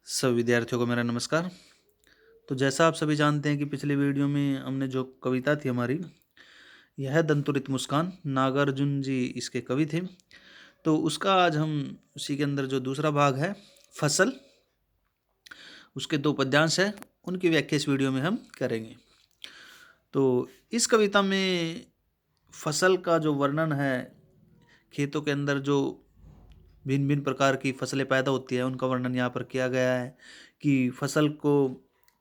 सभी विद्यार्थियों को मेरा नमस्कार। तो जैसा आप सभी जानते हैं कि पिछले वीडियो में हमने जो कविता थी हमारी, यह है दंतुरित मुस्कान, नागार्जुन जी इसके कवि थे। तो उसका आज हम उसी के अंदर जो दूसरा भाग है फसल, उसके दो पद्यांश है, उनकी व्याख्या इस वीडियो में हम करेंगे। तो इस कविता में फसल का जो वर्णन है, खेतों के अंदर जो भिन्न भिन्न प्रकार की फसलें पैदा होती है उनका वर्णन यहाँ पर किया गया है कि फसल को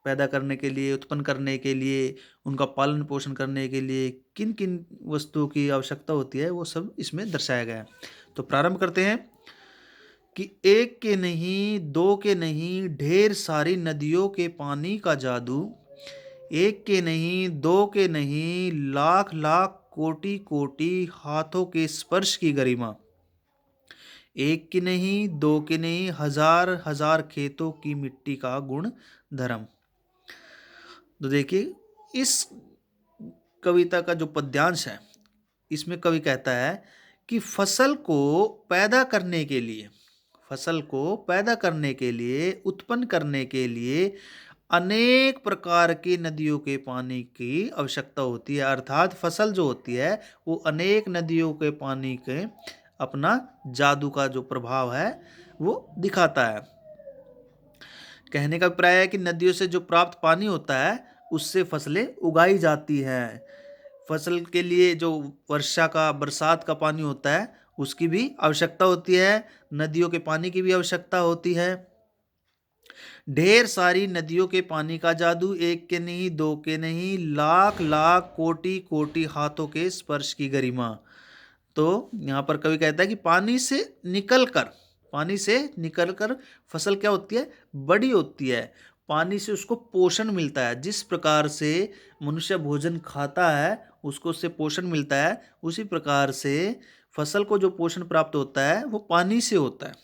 पैदा करने के लिए, उत्पन्न करने के लिए, उनका पालन पोषण करने के लिए किन किन वस्तुओं की आवश्यकता होती है वो सब इसमें दर्शाया गया है। तो प्रारंभ करते हैं कि एक के नहीं, दो के नहीं, ढेर सारी नदियों के पानी का जादू। एक के नहीं, दो के नहीं, लाख लाख कोटि कोटि हाथों के स्पर्श की गरिमा। एक की नहीं, दो की नहीं, हजार हजार खेतों की मिट्टी का गुण धर्म। तो देखिए, इस कविता का जो पद्यांश है, इसमें कवि कहता है कि फसल को पैदा करने के लिए, फसल को पैदा करने के लिए, उत्पन्न करने के लिए अनेक प्रकार की नदियों के पानी की आवश्यकता होती है। अर्थात फसल जो होती है वो अनेक नदियों के पानी के अपना जादू का जो प्रभाव है वो दिखाता है। कहने का अभिप्राय है कि नदियों से जो प्राप्त पानी होता है उससे फसलें उगाई जाती हैं। फसल के लिए जो वर्षा का, बरसात का पानी होता है उसकी भी आवश्यकता होती है, नदियों के पानी की भी आवश्यकता होती है। ढेर सारी नदियों के पानी का जादू, एक के नहीं, दो के नहीं, लाख लाख कोटि कोटि हाथों के स्पर्श की गरिमा। तो यहाँ पर कवि कहता है कि पानी से निकलकर फसल क्या होती है, बड़ी होती है। पानी से उसको पोषण मिलता है। जिस प्रकार से मनुष्य भोजन खाता है उसको उससे पोषण मिलता है, उसी प्रकार से फसल को जो पोषण प्राप्त होता है वो पानी से होता है।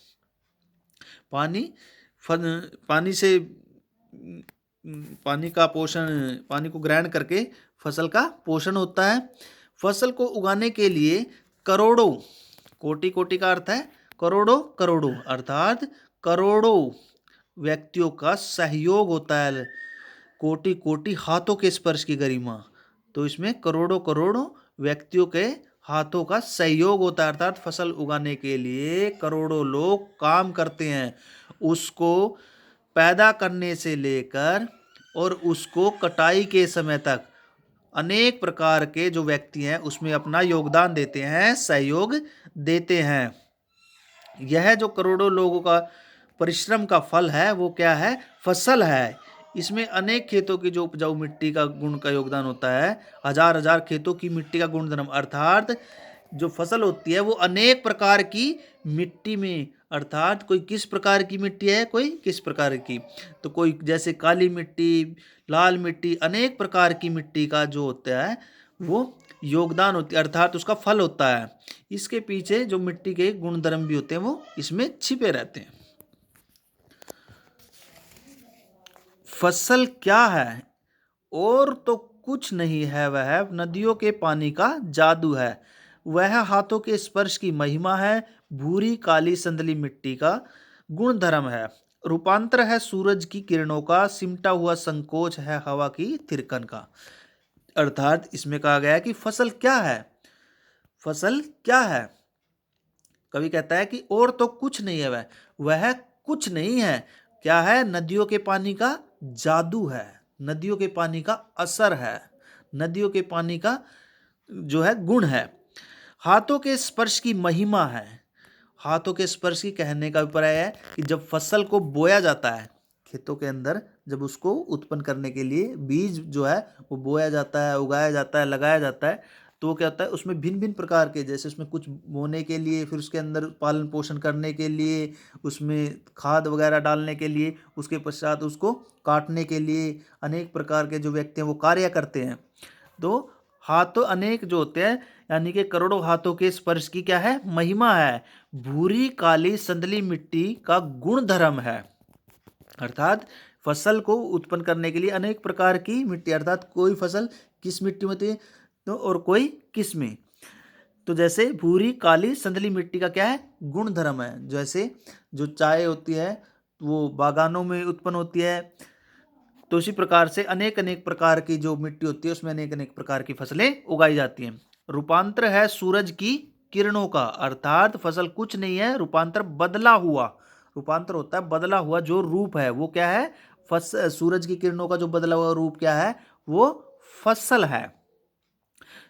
पानी से पानी का पोषण, पानी को ग्रहण करके फसल का पोषण होता है। फसल को उगाने के लिए करोड़ों, कोटि कोटि का अर्थ है करोड़ों करोड़ों, अर्थात करोड़ों व्यक्तियों का सहयोग होता है। कोटि कोटि हाथों के स्पर्श की गरिमा, तो इसमें करोड़ों करोड़ों व्यक्तियों के हाथों का सहयोग होता है। अर्थात फसल उगाने के लिए करोड़ों लोग काम करते हैं। उसको पैदा करने से लेकर और उसको कटाई के समय तक अनेक प्रकार के जो व्यक्ति हैं उसमें अपना योगदान देते हैं, सहयोग देते हैं। यह जो करोड़ों लोगों का परिश्रम का फल है वो क्या है, फसल है। इसमें अनेक खेतों की जो उपजाऊ मिट्टी का गुण का योगदान होता है, हजार हजार खेतों की मिट्टी का गुणधर्म। अर्थात जो फसल होती है वो अनेक प्रकार की मिट्टी में, अर्थात कोई किस प्रकार की मिट्टी है, कोई किस प्रकार की, तो कोई जैसे काली मिट्टी, लाल मिट्टी, अनेक प्रकार की मिट्टी का जो होता है वो योगदान होती है, अर्थात उसका फल होता है। इसके पीछे जो मिट्टी के गुणधर्म भी होते हैं वो इसमें छिपे रहते हैं। फसल क्या है? और तो कुछ नहीं है, वह नदियों के पानी का जादू है। वह हाथों के स्पर्श की महिमा है, भूरी काली संदली मिट्टी का गुणधर्म है। रूपांतर है सूरज की किरणों का, सिमटा हुआ संकोच है हवा की थिरकन का। अर्थात इसमें कहा गया है कि फसल क्या है, फसल क्या है। कवि कहता है कि और तो कुछ नहीं है, वह कुछ नहीं है। क्या है? नदियों के पानी का जादू है, नदियों के पानी का असर है, नदियों के पानी का जो है गुण है। हाथों के स्पर्श की महिमा है। हाथों के स्पर्श की कहने का अभिप्राय है कि जब फसल को बोया जाता है खेतों के अंदर, जब उसको उत्पन्न करने के लिए बीज जो है वो बोया जाता है, उगाया जाता है, लगाया जाता है, तो वो क्या होता है उसमें भिन्न भिन्न प्रकार के, जैसे उसमें कुछ बोने के लिए, फिर उसके अंदर पालन पोषण करने के लिए, उसमें खाद वगैरह डालने के लिए, उसके पश्चात उसको काटने के लिए अनेक प्रकार के जो व्यक्ति हैं वो कार्य करते हैं। तो हाथों अनेक जो होते हैं, यानी कि करोड़ों हाथों के स्पर्श की क्या है, महिमा है। भूरी काली संदली मिट्टी का गुण धर्म है। अर्थात फसल को उत्पन्न करने के लिए अनेक प्रकार की मिट्टी, अर्थात कोई फसल किस मिट्टी में होती है तो और कोई किस में। तो जैसे भूरी काली संदली मिट्टी का क्या है, गुण धर्म है। जैसे जो चाय होती है वो बागानों में उत्पन्न होती है। तो इसी प्रकार से अनेक अनेक प्रकार की जो मिट्टी होती है उसमें अनेक अनेक प्रकार की फसलें उगाई जाती हैं। रूपांतर है सूरज की किरणों का, अर्थात फसल कुछ नहीं है, रूपांतर बदला हुआ, रूपांतर होता है बदला हुआ जो रूप है वो क्या है, सूरज की किरणों का जो बदला हुआ रूप क्या है, वो फसल है।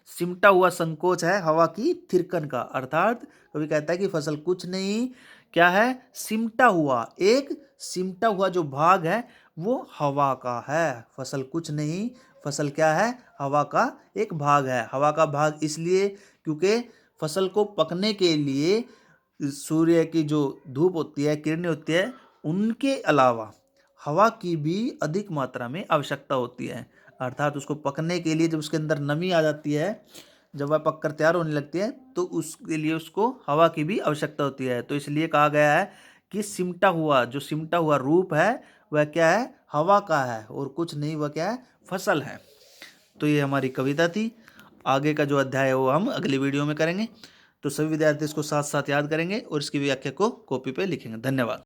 सिमटा हुआ संकोच है हवा की थिरकन का, अर्थात कभी कहता है कि फसल कुछ नहीं, क्या है, सिमटा हुआ, एक सिमटा हुआ जो भाग है वो हवा का है। फसल कुछ नहीं, फसल क्या है, हवा का एक भाग है। हवा का भाग इसलिए क्योंकि फसल को पकने के लिए सूर्य की जो धूप होती है, किरणें होती है, उनके अलावा हवा की भी अधिक मात्रा में आवश्यकता होती है। अर्थात उसको पकने के लिए जब उसके अंदर नमी आ जाती है, जब वह पककर तैयार होने लगती है, तो उसके लिए उसको हवा की भी आवश्यकता होती है। तो इसलिए कहा गया है कि सिमटा हुआ, जो सिमटा हुआ रूप है वह क्या है, हवा का है, और कुछ नहीं, वह क्या है, फसल है। तो ये हमारी कविता थी। आगे का जो अध्याय है वो हम अगली वीडियो में करेंगे। तो सभी विद्यार्थी इसको साथ साथ याद करेंगे और इसकी व्याख्या को कॉपी पे लिखेंगे। धन्यवाद।